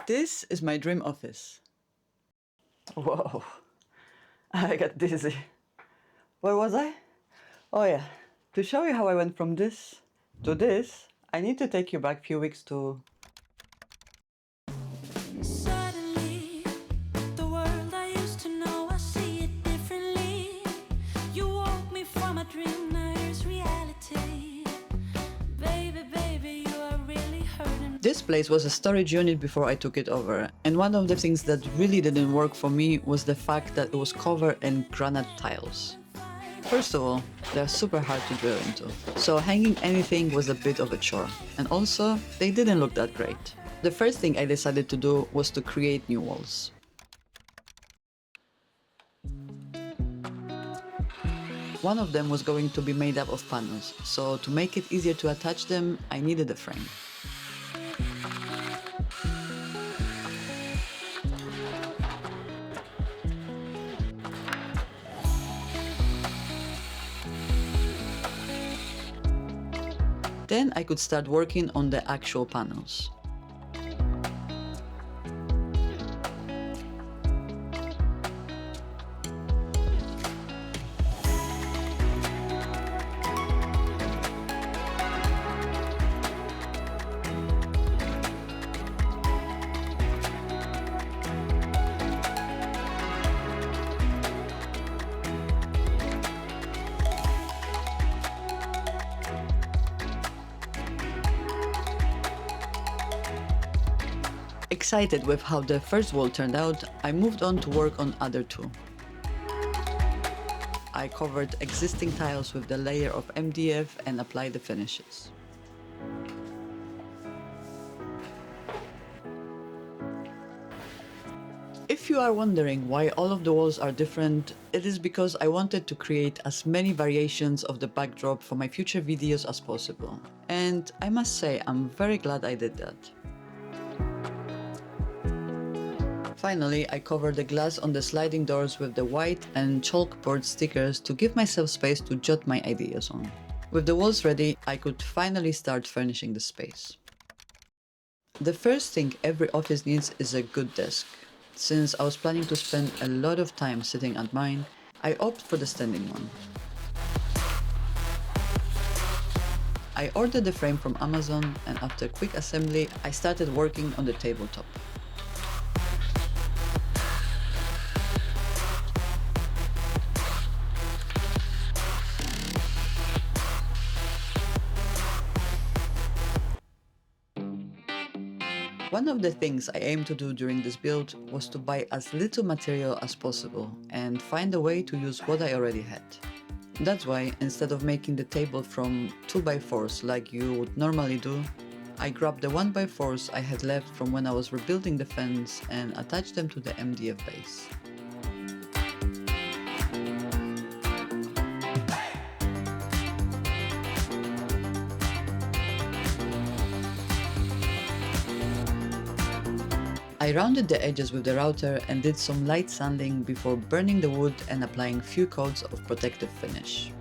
This is my dream office. Whoa, I got dizzy. Where was I? Oh yeah, to show you how I went from this to this, I need to take you back a few weeks to... Suddenly, the world I used to know, I see it differently. You woke me from a dream, now here's reality. Baby, baby, you are really hurting. This place was a storage unit before I took it over, and one of the things that really didn't work for me was the fact that it was covered in granite tiles. First of all, they're super hard to drill into, so hanging anything was a bit of a chore, and also, they didn't look that great. The first thing I decided to do was to create new walls. One of them was going to be made up of panels, so to make it easier to attach them, I needed a frame. Then I could start working on the actual panels. Excited with how the first wall turned out, I moved on to work on other two. I covered existing tiles with the layer of MDF and applied the finishes. If you are wondering why all of the walls are different, it is because I wanted to create as many variations of the backdrop for my future videos as possible. And I must say, I'm very glad I did that. Finally, I covered the glass on the sliding doors with the white and chalkboard stickers to give myself space to jot my ideas on. With the walls ready, I could finally start furnishing the space. The first thing every office needs is a good desk. Since I was planning to spend a lot of time sitting at mine, I opted for the standing one. I ordered the frame from Amazon, and after quick assembly, I started working on the tabletop. One of the things I aimed to do during this build was to buy as little material as possible and find a way to use what I already had. That's why, instead of making the table from 2x4s like you would normally do, I grabbed the 1x4s I had left from when I was rebuilding the fence and attached them to the MDF base. I rounded the edges with the router and did some light sanding before burning the wood and applying few coats of protective finish.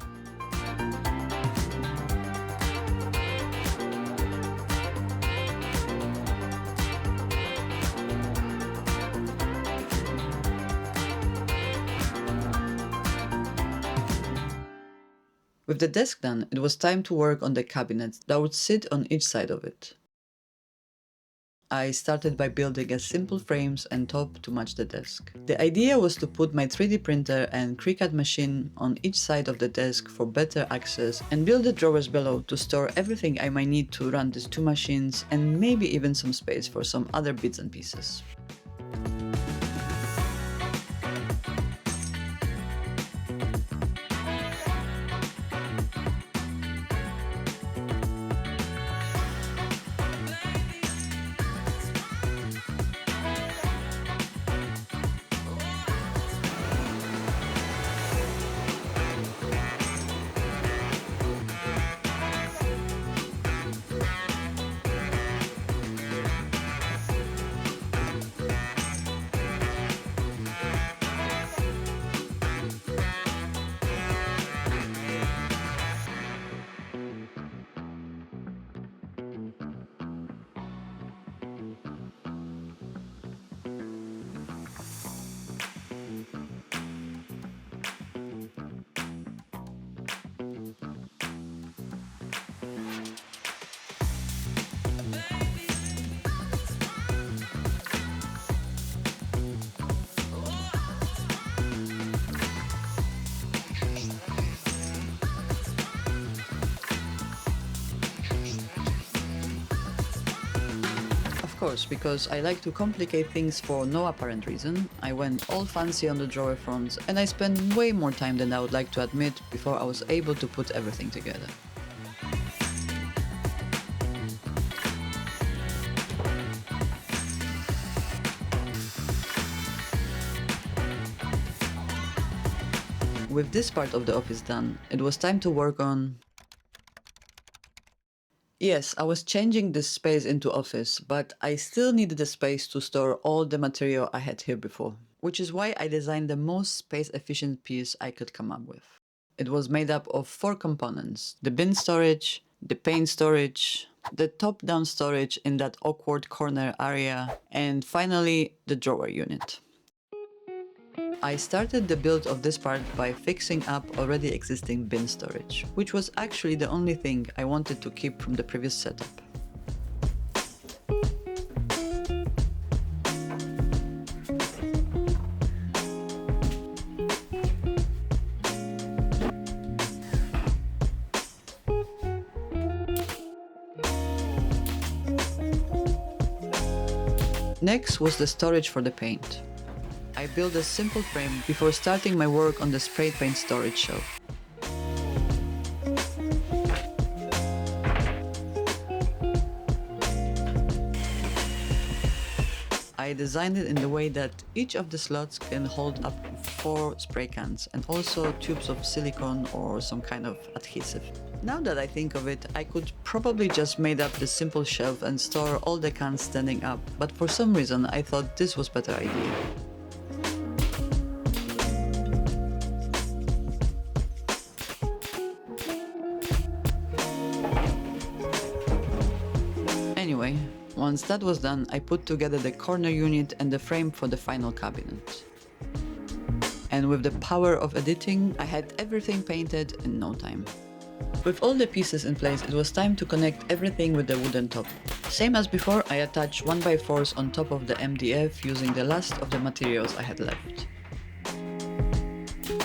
With the desk done, it was time to work on the cabinets that would sit on each side of it. I started by building a simple frames and top to match the desk. The idea was to put my 3D printer and Cricut machine on each side of the desk for better access and build the drawers below to store everything I might need to run these two machines and maybe even some space for some other bits and pieces. course, because I like to complicate things for no apparent reason, I went all fancy on the drawer fronts and I spent way more time than I would like to admit before I was able to put everything together. With this part of the office done, it was time to work on... Yes, I was changing this space into office, but I still needed a space to store all the material I had here before, which is why I designed the most space-efficient piece I could come up with. It was made up of 4 components: the bin storage, the paint storage, the top-down storage in that awkward corner area, and finally the drawer unit. I started the build of this part by fixing up already existing bin storage, which was actually the only thing I wanted to keep from the previous setup. Next was the storage for the paint. I built a simple frame before starting my work on the spray paint storage shelf. I designed it in the way that each of the slots can hold up to 4 spray cans and also tubes of silicone or some kind of adhesive. Now that I think of it, I could probably just made up the simple shelf and store all the cans standing up, but for some reason I thought this was a better idea. Anyway, once that was done, I put together the corner unit and the frame for the final cabinet. And with the power of editing, I had everything painted in no time. With all the pieces in place, it was time to connect everything with the wooden top. Same as before, I attached 1x4s on top of the MDF using the last of the materials I had left.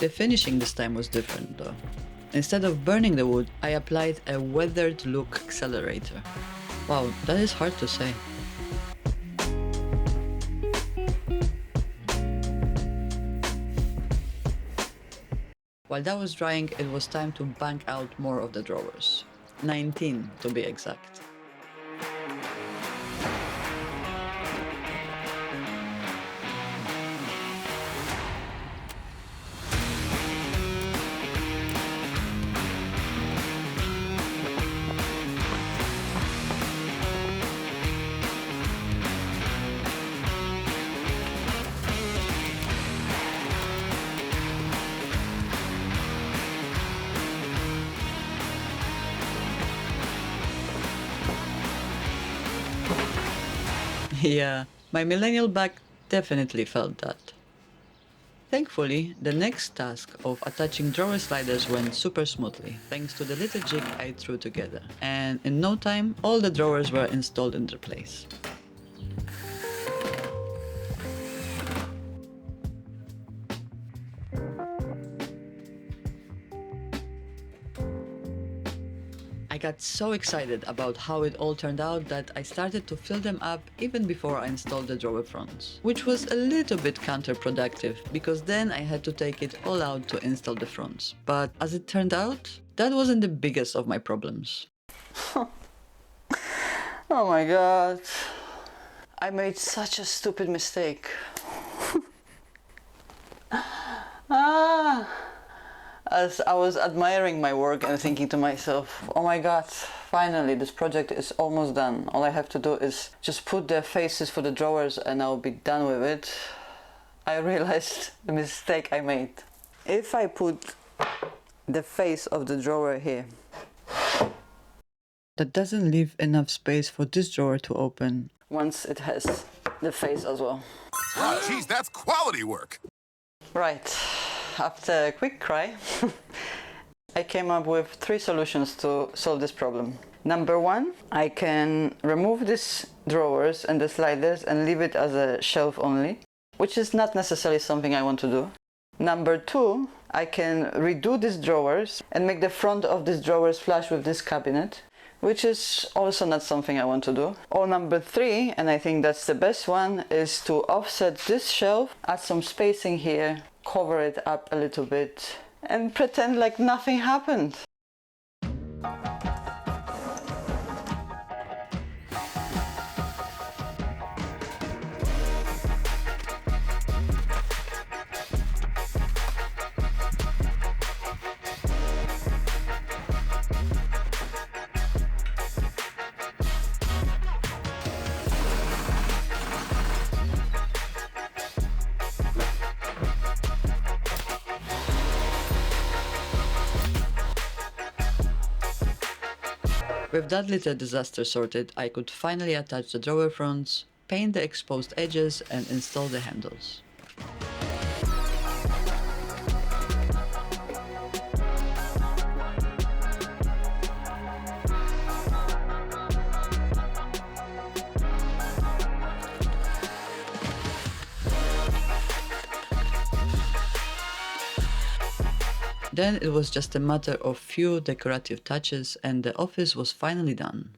The finishing this time was different though. Instead of burning the wood, I applied a weathered look accelerator. Wow, that is hard to say. While that was drying, it was time to bang out more of the drawers. 19 to be exact. Yeah, my millennial back definitely felt that. Thankfully, the next task of attaching drawer sliders went super smoothly, thanks to the little jig I threw together. And in no time, all the drawers were installed in their place. I got so excited about how it all turned out that I started to fill them up even before I installed the drawer fronts, which was a little bit counterproductive because then I had to take it all out to install the fronts. But as it turned out, that wasn't the biggest of my problems. Oh my god, I made such a stupid mistake. As I was admiring my work and thinking to myself, oh my god, finally this project is almost done. All I have to do is just put the faces for the drawers and I'll be done with it. I realized the mistake I made. If I put the face of the drawer here, That doesn't leave enough space for this drawer to open. once it has the face as well. Wow, geez, that's quality work. Right, after a quick cry, I came up with 3 solutions to solve this problem. Number 1, I can remove these drawers and the sliders and leave it as a shelf only, which is not necessarily something I want to do. Number 2, I can redo these drawers and make the front of these drawers flush with this cabinet, which is also not something I want to do. Or number 3, and I think that's the best one, is to offset this shelf, add some spacing here, cover it up a little bit, and pretend like nothing happened. With that little disaster sorted, I could finally attach the drawer fronts, paint the exposed edges, and install the handles. Then it was just a matter of few decorative touches and the office was finally done.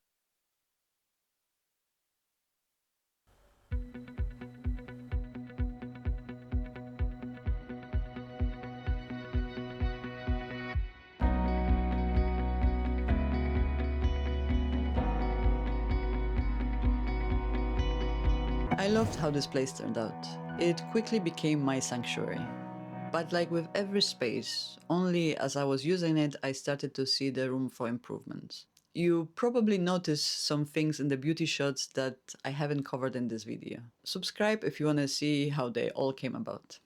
I loved how this place turned out. It quickly became my sanctuary. But like with every space, only as I was using it, I started to see the room for improvement. You probably noticed some things in the beauty shots that I haven't covered in this video. Subscribe if you want to see how they all came about.